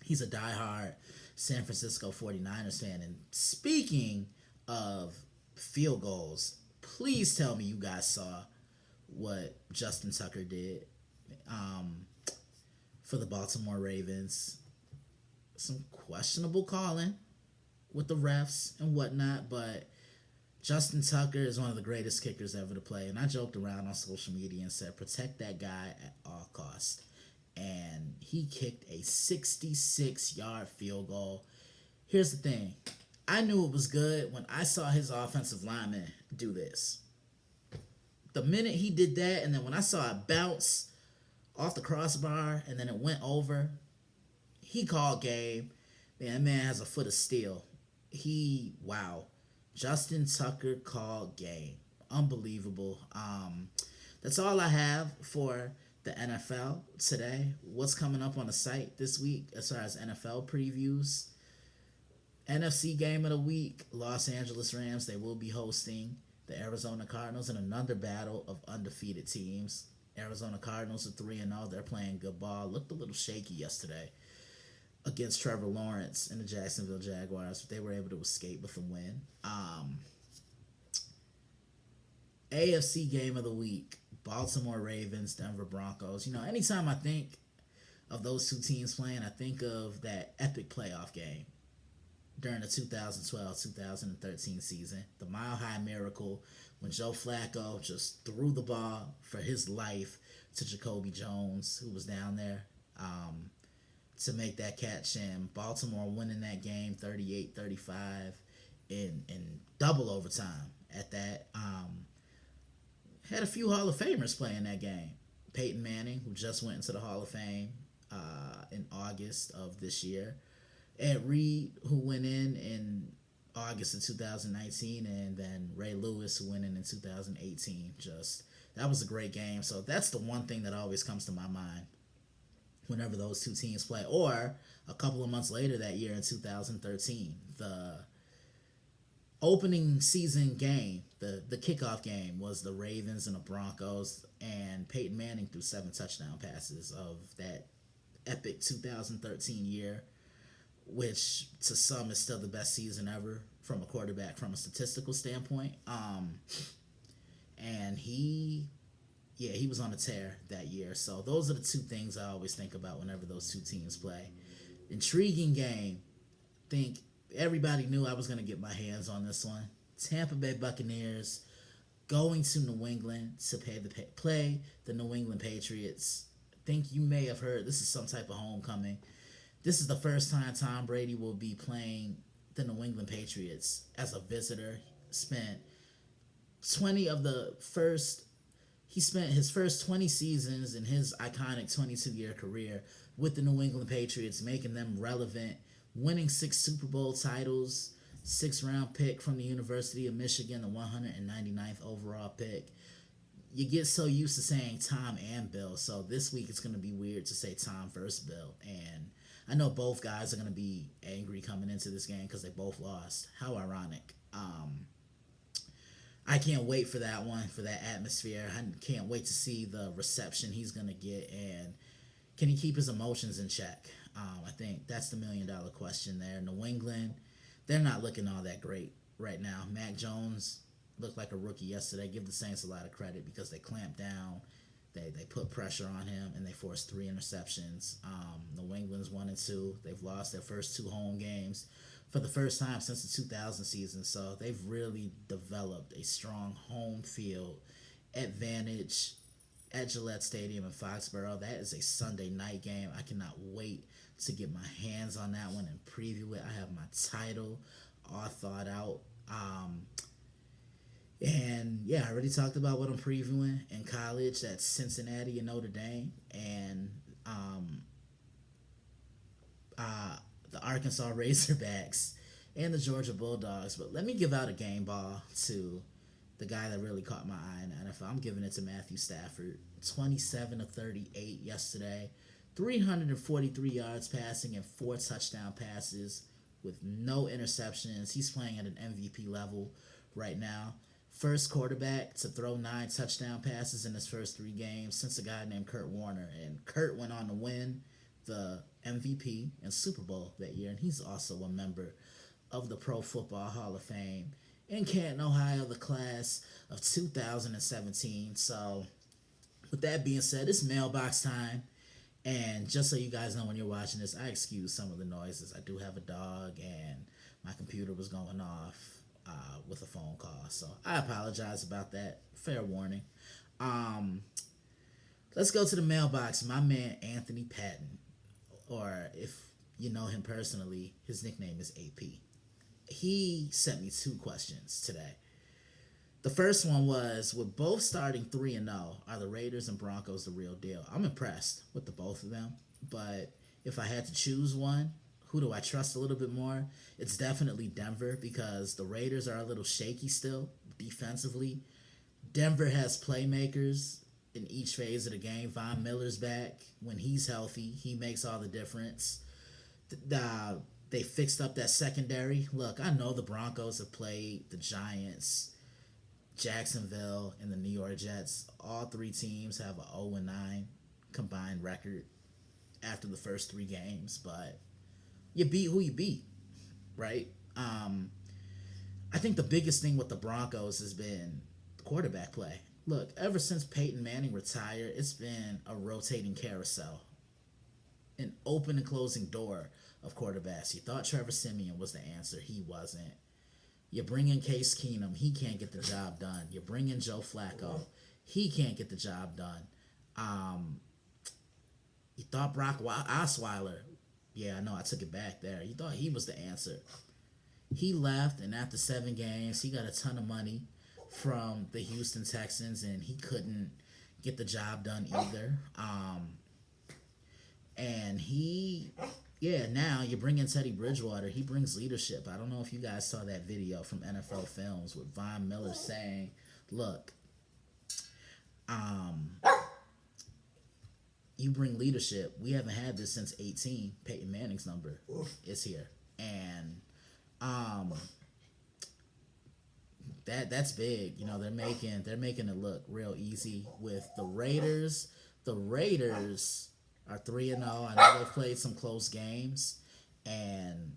He's a diehard San Francisco 49ers fan. And speaking of field goals, please tell me you guys saw what Justin Tucker did for the Baltimore Ravens. Some questionable calling with the refs and whatnot, but Justin Tucker is one of the greatest kickers ever to play. And I joked around on social media and said, protect that guy at all costs. And he kicked a 66-yard field goal. Here's the thing. I knew it was good when I saw his offensive lineman do this. The minute he did that, and then when I saw it bounce off the crossbar and then it went over, he called game. Man, that man has a foot of steel. Wow. Justin Tucker called game. Unbelievable. That's all I have for the NFL today. What's coming up on the site this week as far as NFL previews? NFC game of the week, Los Angeles Rams. They will be hosting the Arizona Cardinals in another battle of undefeated teams. Arizona Cardinals are 3-0. They're playing good ball. Looked a little shaky yesterday against Trevor Lawrence and the Jacksonville Jaguars, but they were able to escape with a win. AFC game of the week, Baltimore Ravens, Denver Broncos. You know, anytime I think of those two teams playing, I think of that epic playoff game during the 2012-2013 season. The Mile High Miracle when Joe Flacco just threw the ball for his life to Jacoby Jones, who was down there, to make that catch, and Baltimore winning that game 38-35 in double overtime at that. Had a few Hall of Famers playing that game. Peyton Manning, who just went into the Hall of Fame in August of this year. Ed Reed, who went in August of 2019, and then Ray Lewis, who went in 2018. That was a great game. So that's the one thing that always comes to my mind whenever those two teams play. Or a couple of months later that year in 2013, the opening season game, the kickoff game, was the Ravens and the Broncos, and Peyton Manning threw 7 touchdown passes of that epic 2013 year, which to some is still the best season ever from a quarterback from a statistical standpoint. And he was on a tear that year. So those are the two things I always think about whenever those two teams play. Intriguing game. Think everybody knew I was going to get my hands on this one. Tampa Bay Buccaneers going to New England to play the New England Patriots. Think you may have heard this is some type of homecoming. This is the first time Tom Brady will be playing the New England Patriots as a visitor. Spent 20 of the first He spent his first 20 seasons in his iconic 22-year career with the New England Patriots, making them relevant, winning 6 Super Bowl titles, 6th round pick from the University of Michigan, the 199th overall pick. You get so used to saying Tom and Bill, so this week it's going to be weird to say Tom versus Bill. And I know both guys are going to be angry coming into this game because they both lost. How ironic. I can't wait for that one, for that atmosphere. I can't wait to see the reception he's going to get, and can he keep his emotions in check? I think that's the $1,000,000 question there. New England, they're not looking all that great right now. Mac Jones looked like a rookie yesterday. Give the Saints a lot of credit because they clamped down. They put pressure on him, and they forced 3 interceptions. New England's 1-2. They've lost their first 2 home games for the first time since the 2000 season. So they've really developed a strong home field advantage at Gillette Stadium in Foxborough. That is a Sunday night game. I cannot wait to get my hands on that one and preview it. I have my title all thought out. And yeah, I already talked about what I'm previewing in college. That's Cincinnati and Notre Dame, and the Arkansas Razorbacks and the Georgia Bulldogs. But let me give out a game ball to the guy that really caught my eye in the NFL. I'm giving it to Matthew Stafford. 27 of 38 yesterday, 343 yards passing and 4 touchdown passes with no interceptions. He's playing at an MVP level right now. First quarterback to throw 9 touchdown passes in his first 3 games since a guy named Kurt Warner. And Kurt went on to win the MVP and Super Bowl that year. And he's also a member of the Pro Football Hall of Fame in Canton, Ohio, the class of 2017. So with that being said, it's mailbox time. And just so you guys know, when you're watching this, I excuse some of the noises. I do have a dog, and my computer was going off with a phone call. So I apologize about that. Fair warning. Let's go to the mailbox. My man, Anthony Patton, or if you know him personally, his nickname is AP. He sent me 2 questions today. The first one was, with both starting 3-0, are the Raiders and Broncos the real deal? I'm impressed with the both of them, but if I had to choose one, who do I trust a little bit more? It's definitely Denver, because the Raiders are a little shaky still defensively. Denver has playmakers in each phase of the game. Von Miller's back. When he's healthy, he makes all the difference. They fixed up that secondary. Look, I know the Broncos have played the Giants, Jacksonville, and the New York Jets. All 3 teams have a 0-9 combined record after the first 3 games, but you beat who you beat, right? I think the biggest thing with the Broncos has been quarterback play. Look, ever since Peyton Manning retired, it's been a rotating carousel, an open and closing door of quarterbacks. You thought Trevor Siemian was the answer. He wasn't. You bring in Case Keenum. He can't get the job done. You bring in Joe Flacco. He can't get the job done. You thought Brock Osweiler. Yeah, I know, I took it back there. You thought he was the answer. He left, and after 7 games, he got a ton of money from the Houston Texans, and he couldn't get the job done either. Now you bring in Teddy Bridgewater. He brings leadership. I don't know if you guys saw that video from NFL Films with Von Miller saying, look, you bring leadership. We haven't had this since 18. Peyton Manning's number is here. And that's big. You know, they're making it look real easy with the Raiders. The Raiders are 3-0. I know they've played some close games, and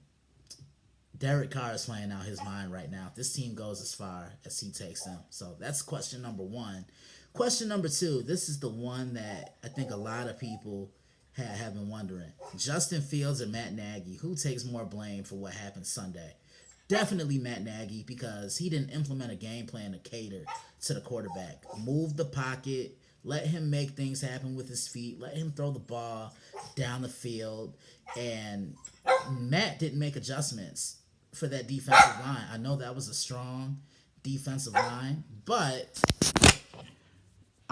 Derek Carr is playing out his mind right now. This team goes as far as he takes them. So that's question number 1. Question number 2, this is the one that I think a lot of people have been wondering. Justin Fields or Matt Nagy, who takes more blame for what happened Sunday? Definitely Matt Nagy, because he didn't implement a game plan to cater to the quarterback. Move the pocket, let him make things happen with his feet, let him throw the ball down the field, and Matt didn't make adjustments for that defensive line. I know that was a strong defensive line, but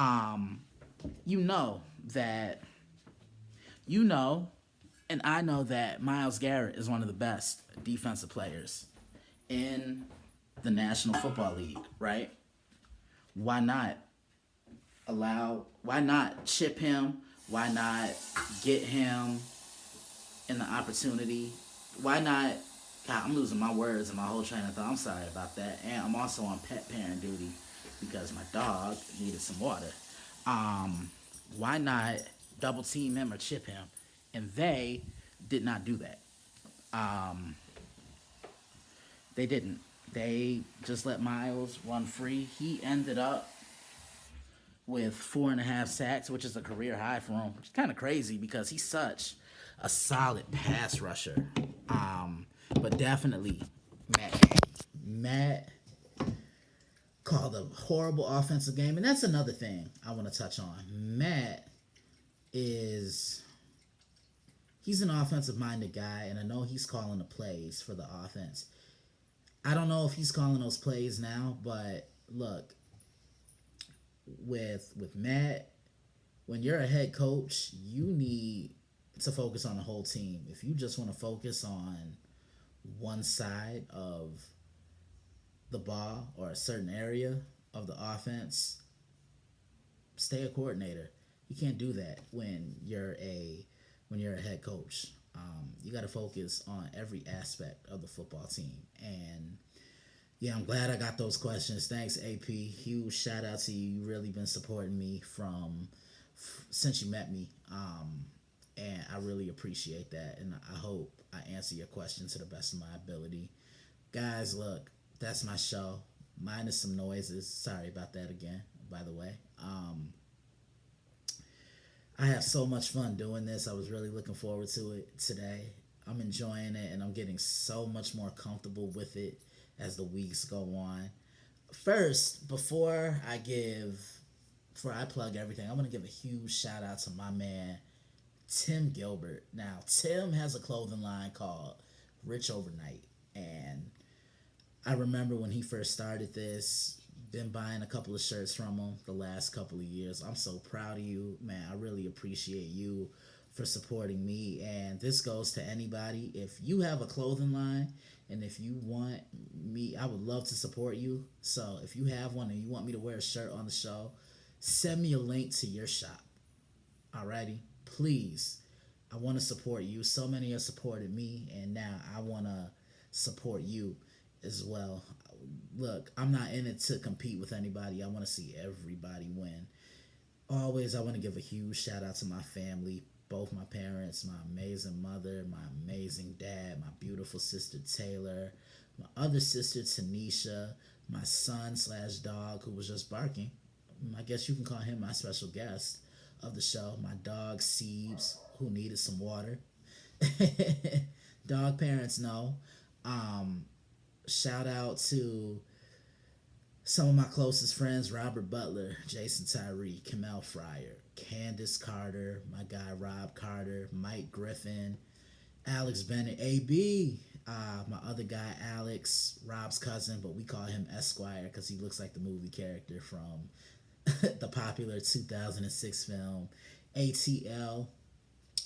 Um, you know that you know, and I know that Myles Garrett is one of the best defensive players in the National Football League, right? Why not why not chip him? Why not get him in the opportunity? Why not? God, I'm losing my words and my whole train of thought. I'm sorry about that. And I'm also on pet parent duty because my dog needed some water. Um, why not double team him or chip him? And they did not do that. Um, they didn't. They just let Myles run free. He ended up with 4.5 sacks, which is a career high for him, which is kind of crazy because he's such a solid pass rusher. But definitely, Matt called a horrible offensive game, and that's another thing I want to touch on. Matt is he's an offensive minded guy, and I know he's calling the plays for the offense. I don't know if he's calling those plays now, but look, with Matt, when you're a head coach, you need to focus on the whole team. If you just want to focus on one side of the ball or a certain area of the offense, stay a coordinator. You can't do that when you're a head coach. You got to focus on every aspect of the football team. And yeah, I'm glad I got those questions. Thanks, AP. Huge shout out to you. You really been supporting me since you met me. And I really appreciate that. And I hope I answer your question to the best of my ability. Guys, look, that's my show. Minus some noises. Sorry about that again, by the way. I have so much fun doing this. I was really looking forward to it today. I'm enjoying it and I'm getting so much more comfortable with it as the weeks go on. First, before I plug everything, I want to give a huge shout out to my man Tim Gilbert. Now, Tim has a clothing line called Rich Overnight, and I remember when he first started this, been buying a couple of shirts from him the last couple of years. I'm so proud of you, man. I really appreciate you for supporting me. And this goes to anybody. If you have a clothing line and if you want me, I would love to support you. So if you have one and you want me to wear a shirt on the show, send me a link to your shop. Alrighty? Please. I want to support you. So many have supported me, and now I want to support you as well. Look, I'm not in it to compete with anybody. I want to see everybody win. Always, I want to give a huge shout out to my family, both my parents, my amazing mother, my amazing dad, my beautiful sister Taylor, my other sister Tanisha, my son/dog who was just barking. I guess you can call him my special guest of the show. My dog Siebes, who needed some water. Dog parents know. Shout out to some of my closest friends: Robert Butler, Jason Tyree, Kamel Fryer, Candace Carter, my guy Rob Carter, Mike Griffin, Alex Bennett, AB, my other guy Alex, Rob's cousin, but we call him Esquire because he looks like the movie character from the popular 2006 film ATL.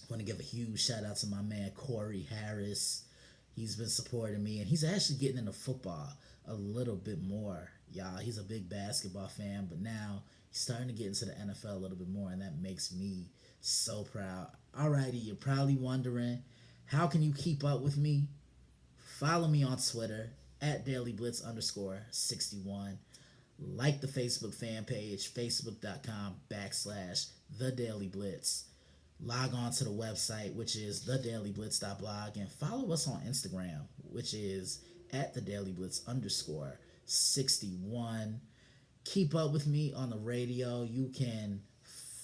Want to give a huge shout out to my man Corey Harris. He's been supporting me, and he's actually getting into football a little bit more, y'all. He's a big basketball fan, but now he's starting to get into the NFL a little bit more, and that makes me so proud. Alrighty, you're probably wondering, how can you keep up with me? Follow me on Twitter at DailyBlitz_61. Like the Facebook fan page, facebook.com/The Daily Blitz. Log on to the website, which is thedailyblitz.blog, and follow us on Instagram, which is at thedailyblitz_61. Keep up with me on the radio. You can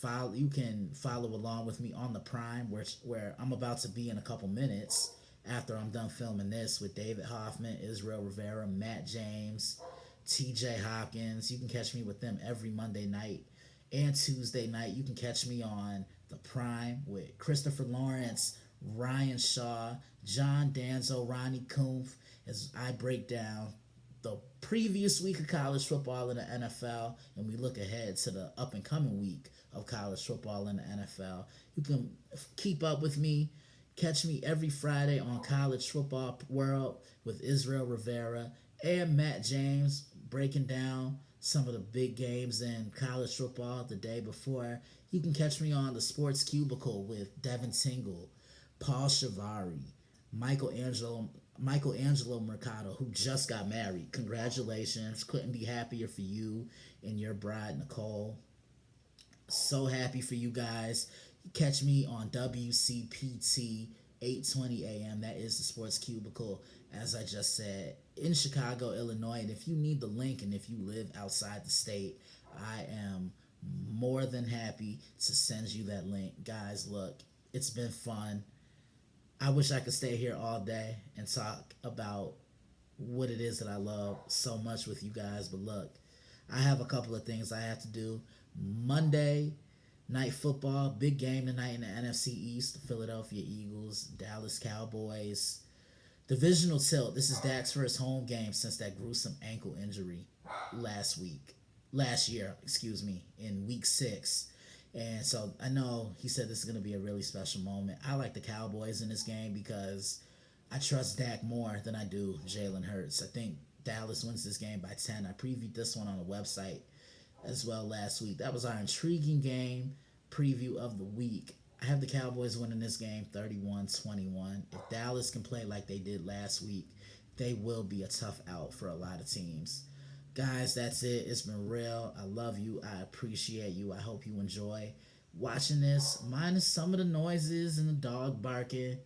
follow along with me on the Prime, where I'm about to be in a couple minutes after I'm done filming this with David Hoffman, Israel Rivera, Matt James, TJ Hopkins. You can catch me with them every Monday night and Tuesday night. You can catch me on the Prime with Christopher Lawrence, Ryan Shaw, John Danzo, Ronnie Kumpf, as I break down the previous week of college football in the NFL, and we look ahead to the up and coming week of college football in the NFL. You can keep up with me. Catch me every Friday on College Football World with Israel Rivera and Matt James breaking down some of the big games in college football the day before. You can catch me on the Sports Cubicle with Devin Tingle, Paul Shivari, Michael Angelo Mercado, who just got married. Congratulations. Couldn't be happier for you and your bride, Nicole. So happy for you guys. Catch me on WCPT 8:20 a.m. That is the Sports Cubicle, as I just said, in Chicago, Illinois. And if you need the link and if you live outside the state, I am more than happy to send you that link. Guys, look, it's been fun. I wish I could stay here all day and talk about what it is that I love so much with you guys. But look, I have a couple of things I have to do. Monday night football, big game tonight in the NFC East. The Philadelphia Eagles, Dallas Cowboys. Divisional tilt. This is Dak's first home game since that gruesome ankle injury last year, in week 6. And so I know he said this is going to be a really special moment. I like the Cowboys in this game because I trust Dak more than I do Jalen Hurts. I think Dallas wins this game by 10. I previewed this one on the website as well last week. That was our intriguing game preview of the week. I have the Cowboys winning this game 31-21. If Dallas can play like they did last week, they will be a tough out for a lot of teams. Guys, that's it. It's been real. I love you. I appreciate you. I hope you enjoy watching this, minus some of the noises and the dog barking.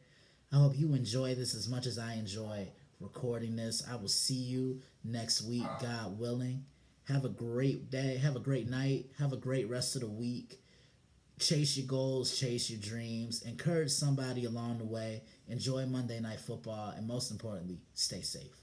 I hope you enjoy this as much as I enjoy recording this. I will see you next week, God willing. Have a great day. Have a great night. Have a great rest of the week. Chase your goals. Chase your dreams. Encourage somebody along the way. Enjoy Monday Night Football. And most importantly, stay safe.